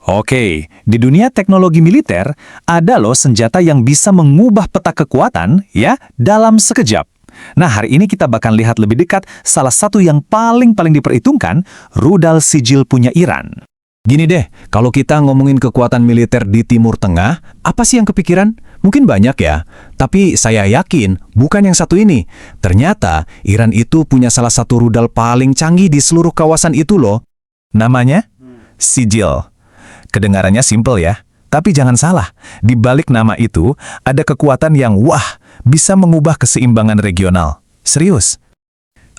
Oke, di dunia teknologi militer, ada loh senjata yang bisa mengubah peta kekuatan ya dalam sekejap. Nah, hari ini kita bakal lihat lebih dekat salah satu yang paling diperhitungkan, rudal sigil punya Iran. Gini deh, kalau kita ngomongin kekuatan militer di Timur Tengah, apa sih yang kepikiran? Mungkin banyak ya, tapi saya yakin bukan yang satu ini. Ternyata Iran itu punya salah satu rudal paling canggih di seluruh kawasan itu loh. Namanya? Sigil. Kedengarannya simpel ya, tapi jangan salah. Di balik nama itu, ada kekuatan yang bisa mengubah keseimbangan regional. Serius.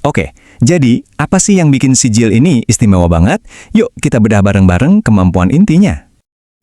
Oke, jadi apa sih yang bikin sigil ini istimewa banget? Yuk kita bedah bareng-bareng kemampuan intinya.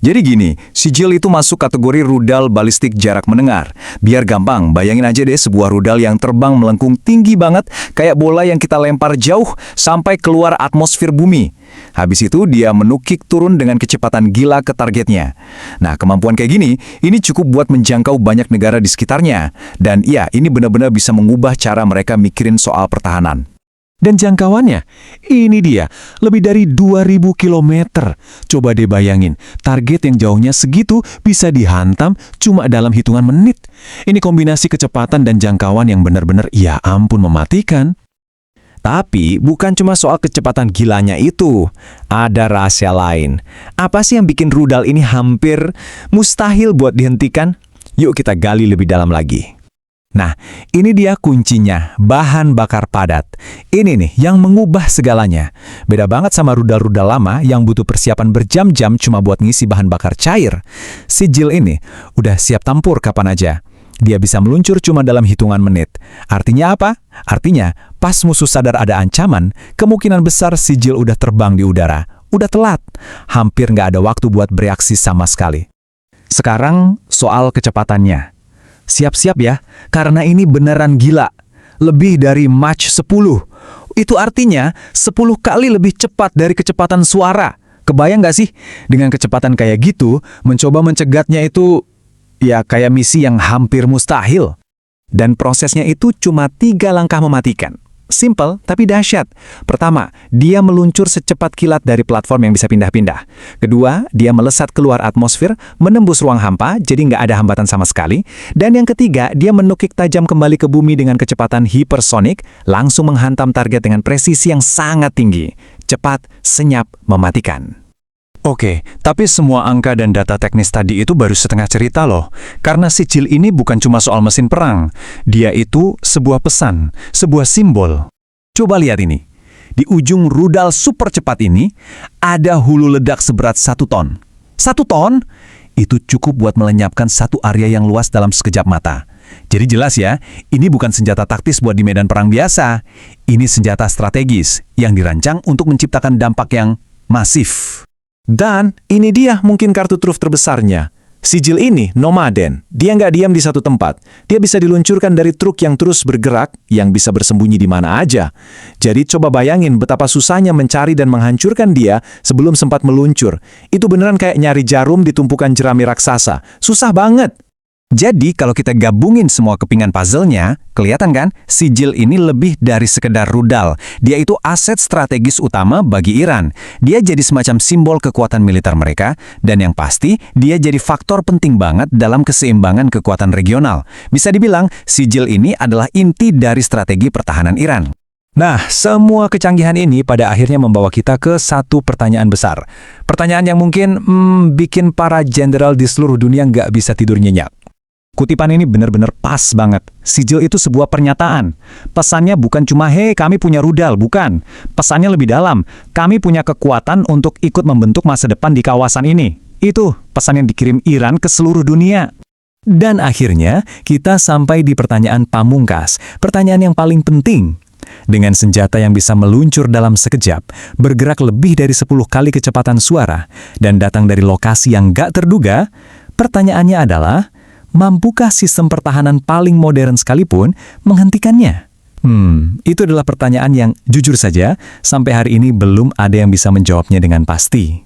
Jadi gini, sigil itu masuk kategori rudal balistik jarak mendengar. Biar gampang, bayangin aja deh sebuah rudal yang terbang melengkung tinggi banget, kayak bola yang kita lempar jauh sampai keluar atmosfer bumi. Habis itu dia menukik turun dengan kecepatan gila ke targetnya. Nah, kemampuan kayak gini, ini cukup buat menjangkau banyak negara di sekitarnya. Dan iya, ini benar-benar bisa mengubah cara mereka mikirin soal pertahanan. Dan jangkauannya, ini dia, lebih dari 2000 km. Coba deh bayangin, target yang jauhnya segitu bisa dihantam cuma dalam hitungan menit. Ini kombinasi kecepatan dan jangkauan yang benar-benar ya ampun mematikan. Tapi bukan cuma soal kecepatan gilanya itu, ada rahasia lain. Apa sih yang bikin rudal ini hampir mustahil buat dihentikan? Yuk kita gali lebih dalam lagi. Nah, ini dia kuncinya, bahan bakar padat. Ini nih yang mengubah segalanya. Beda banget sama rudal-rudal lama yang butuh persiapan berjam-jam cuma buat ngisi bahan bakar cair. Sigil ini udah siap tempur kapan aja. Dia bisa meluncur cuma dalam hitungan menit. Artinya apa? Artinya, pas musuh sadar ada ancaman, kemungkinan besar sigil udah terbang di udara. Udah telat. Hampir nggak ada waktu buat bereaksi sama sekali. Sekarang, soal kecepatannya. Siap-siap ya, karena ini beneran gila. Lebih dari Mach 10. Itu artinya 10 kali lebih cepat dari kecepatan suara. Kebayang nggak sih? Dengan kecepatan kayak gitu, mencoba mencegatnya itu ya kayak misi yang hampir mustahil. Dan prosesnya itu cuma 3 langkah mematikan. Simple tapi dahsyat. Pertama, dia meluncur secepat kilat dari platform yang bisa pindah-pindah. Kedua, dia melesat keluar atmosfer, menembus ruang hampa, jadi nggak ada hambatan sama sekali. Dan yang ketiga, dia menukik tajam kembali ke bumi dengan kecepatan hipersonik, langsung menghantam target dengan presisi yang sangat tinggi. Cepat, senyap, mematikan. Oke, tapi semua angka dan data teknis tadi itu baru setengah cerita loh. Karena sigil ini bukan cuma soal mesin perang. Dia itu sebuah pesan, sebuah simbol. Coba lihat ini. Di ujung rudal super cepat ini, ada hulu ledak seberat 1 ton. 1 ton? Itu cukup buat melenyapkan satu area yang luas dalam sekejap mata. Jadi jelas ya, ini bukan senjata taktis buat di medan perang biasa. Ini senjata strategis yang dirancang untuk menciptakan dampak yang masif. Dan ini dia mungkin kartu truf terbesarnya. Sigil ini nomaden. Dia nggak diam di satu tempat. Dia bisa diluncurkan dari truk yang terus bergerak, yang bisa bersembunyi di mana aja. Jadi coba bayangin betapa susahnya mencari dan menghancurkan dia sebelum sempat meluncur. Itu beneran kayak nyari jarum di tumpukan jerami raksasa. Susah banget. Jadi kalau kita gabungin semua kepingan puzzle-nya, kelihatan kan? Sigil ini lebih dari sekedar rudal. Dia itu aset strategis utama bagi Iran. Dia jadi semacam simbol kekuatan militer mereka, dan yang pasti, dia jadi faktor penting banget dalam keseimbangan kekuatan regional. Bisa dibilang, sigil ini adalah inti dari strategi pertahanan Iran. Nah, semua kecanggihan ini pada akhirnya membawa kita ke satu pertanyaan besar. Pertanyaan yang mungkin bikin para jenderal di seluruh dunia nggak bisa tidur nyenyak. Kutipan ini benar-benar pas banget. Sigil itu sebuah pernyataan. Pesannya bukan cuma, "Hei, kami punya rudal," bukan. Pesannya lebih dalam. Kami punya kekuatan untuk ikut membentuk masa depan di kawasan ini. Itu pesan yang dikirim Iran ke seluruh dunia. Dan akhirnya, kita sampai di pertanyaan pamungkas. Pertanyaan yang paling penting. Dengan senjata yang bisa meluncur dalam sekejap, bergerak lebih dari 10 kali kecepatan suara, dan datang dari lokasi yang gak terduga, pertanyaannya adalah, mampukah sistem pertahanan paling modern sekalipun menghentikannya? Itu adalah pertanyaan yang jujur saja, sampai hari ini belum ada yang bisa menjawabnya dengan pasti.